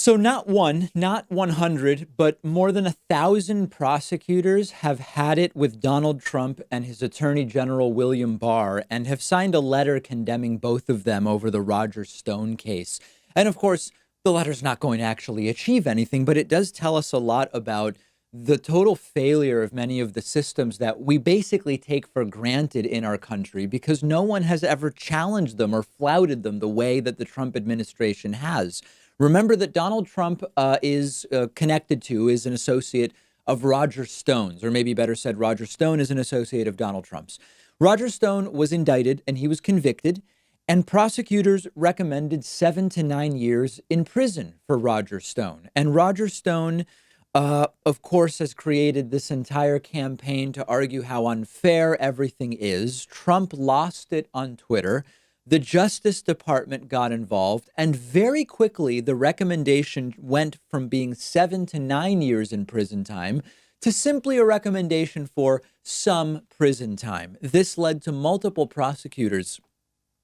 So not one, not 100, but more than 1,000 prosecutors have had it with Donald Trump and his Attorney General William Barr and have signed a letter condemning both of them over the Roger Stone case. And of course, the letter's not going to actually achieve anything, but it does tell us a lot about the total failure of many of the systems that we basically take for granted in our country because no one has ever challenged them or flouted them the way that the Trump administration has. Remember that Donald Trump is connected to, is an associate of Roger Stone's, or maybe better said, Roger Stone is an associate of Donald Trump's. Roger Stone was indicted and he was convicted, and prosecutors recommended 7 to 9 years in prison for Roger Stone. And Roger Stone, of course, has created this entire campaign to argue how unfair everything is. Trump lost it on Twitter. The Justice Department got involved, and very quickly, the recommendation went from being 7 to 9 years in prison time to simply a recommendation for some prison time. This led to multiple prosecutors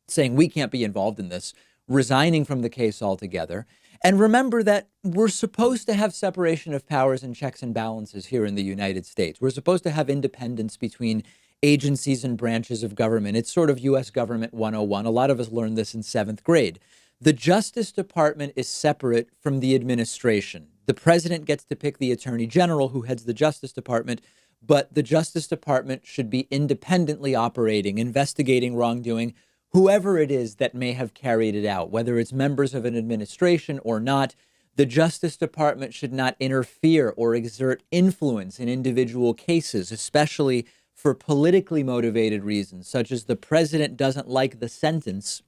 saying, we can't be involved in this, resigning from the case altogether. And remember that we're supposed to have separation of powers and checks and balances here in the United States. We're supposed to have independence between agencies and branches of government. It's sort of U.S. Government 101. A lot of us learned this in seventh grade. The Justice Department is separate from the administration. The president gets to pick the attorney general who heads the Justice Department, but the Justice Department should be independently operating, investigating wrongdoing, whoever it is that may have carried it out, whether it's members of an administration or not. The Justice Department should not interfere or exert influence in individual cases, especially for politically motivated reasons, such as the president doesn't like the sentence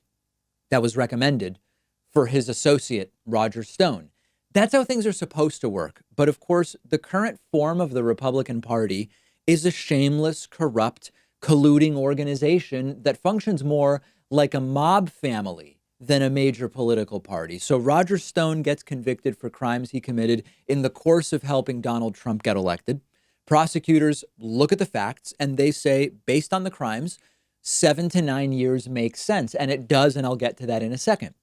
that was recommended for his associate, Roger Stone. That's how things are supposed to work. But of course, the current form of the Republican Party is a shameless, corrupt, colluding organization that functions more like a mob family than a major political party. So Roger Stone gets convicted for crimes he committed in the course of helping Donald Trump get elected. Prosecutors look at the facts and they say, based on the crimes, 7 to 9 years makes sense. And it does, and I'll get to that in a second.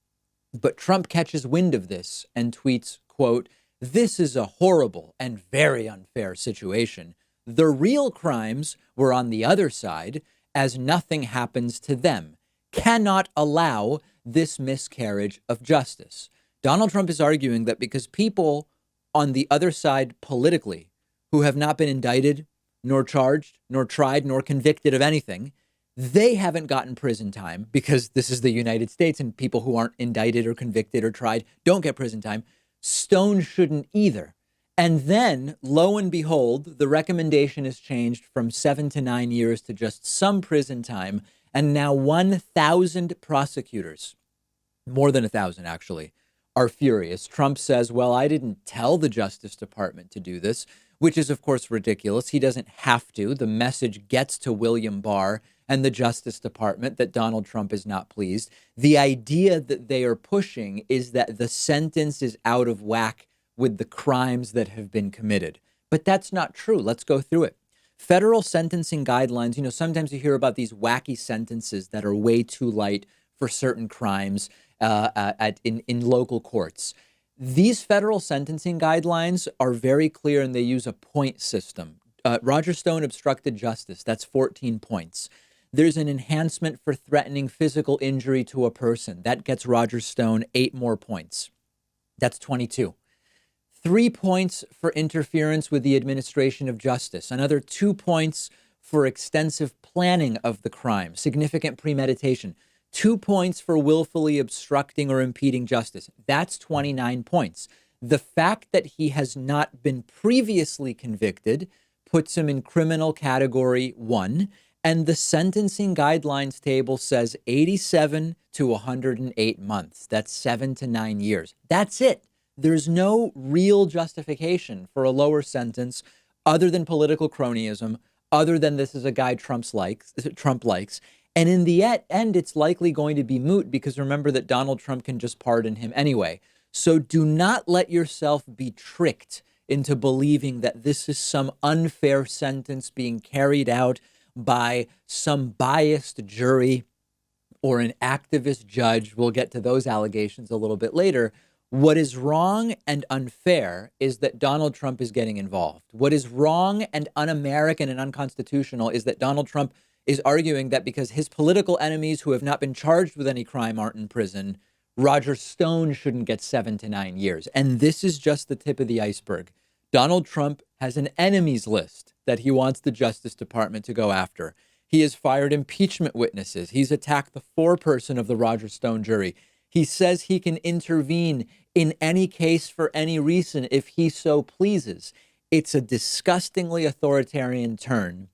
But Trump catches wind of this and tweets, quote, "This is a horrible and very unfair situation. The real crimes were on the other side, as nothing happens to them. Cannot allow this miscarriage of justice." Donald Trump is arguing that because people on the other side politically who have not been indicted, nor charged, nor tried, nor convicted of anything, they haven't gotten prison time because this is the United States and people who aren't indicted or convicted or tried don't get prison time. Stone shouldn't either. And then, lo and behold, the recommendation is changed from 7 to 9 years to just some prison time. And now 1,000 prosecutors, more than 1,000 actually, are furious. Trump says, well, I didn't tell the Justice Department to do this, which is, of course, ridiculous. He doesn't have to. The message gets to William Barr and the Justice Department that Donald Trump is not pleased. The idea that they are pushing is that the sentence is out of whack with the crimes that have been committed. But that's not true. Let's go through it. Federal sentencing guidelines, sometimes you hear about these wacky sentences that are way too light for certain crimes in local courts. These federal sentencing guidelines are very clear and they use a point system. Roger Stone obstructed justice. That's 14 points. There's an enhancement for threatening physical injury to a person. That gets Roger Stone 8 more points. That's 22. 3 points for interference with the administration of justice. Another 2 points for extensive planning of the crime, significant premeditation. 2 points for willfully obstructing or impeding justice. That's 29 points. The fact that he has not been previously convicted puts him in criminal category 1. And the sentencing guidelines table says 87 to 108 months. That's 7 to 9 years. That's it. There's no real justification for a lower sentence other than political cronyism, other than this is a guy Trump likes. And in the end, it's likely going to be moot because remember that Donald Trump can just pardon him anyway. So do not let yourself be tricked into believing that this is some unfair sentence being carried out by some biased jury or an activist judge. We'll get to those allegations a little bit later. What is wrong and unfair is that Donald Trump is getting involved. What is wrong and un-American and unconstitutional is that Donald Trump is arguing that because his political enemies who have not been charged with any crime aren't in prison, Roger Stone shouldn't get 7 to 9 years. And this is just the tip of the iceberg. Donald Trump has an enemies list that he wants the Justice Department to go after. He has fired impeachment witnesses. He's attacked the foreperson of the Roger Stone jury. He says he can intervene in any case for any reason if he so pleases. It's a disgustingly authoritarian turn.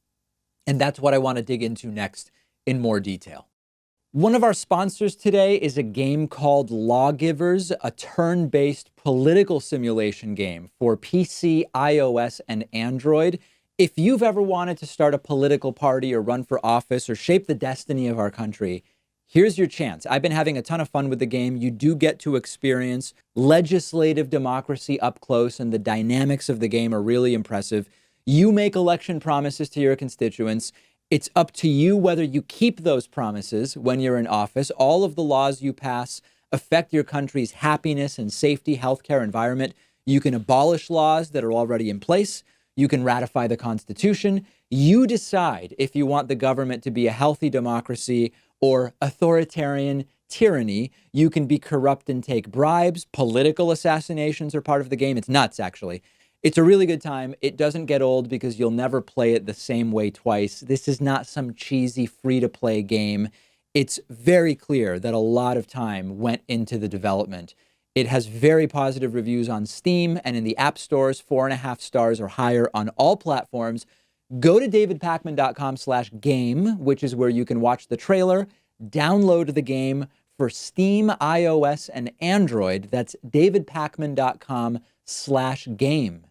And that's what I want to dig into next in more detail. One of our sponsors today is a game called Lawgivers, a turn-based political simulation game for PC, iOS, and Android. If you've ever wanted to start a political party or run for office or shape the destiny of our country, here's your chance. I've been having a ton of fun with the game. You do get to experience legislative democracy up close, and the dynamics of the game are really impressive. You make election promises to your constituents. It's up to you whether you keep those promises when you're in office. All of the laws you pass affect your country's happiness and safety, healthcare, environment. You can abolish laws that are already in place. You can ratify the Constitution. You decide if you want the government to be a healthy democracy or authoritarian tyranny. You can be corrupt and take bribes. Political assassinations are part of the game. It's nuts, actually. It's a really good time. It doesn't get old because you'll never play it the same way twice. This is not some cheesy free-to-play game. It's very clear that a lot of time went into the development. It has very positive reviews on Steam and in the app stores, 4.5 stars or higher on all platforms. Go to davidpakman.com/game, which is where you can watch the trailer, download the game for Steam, iOS, and Android. That's davidpakman.com/game.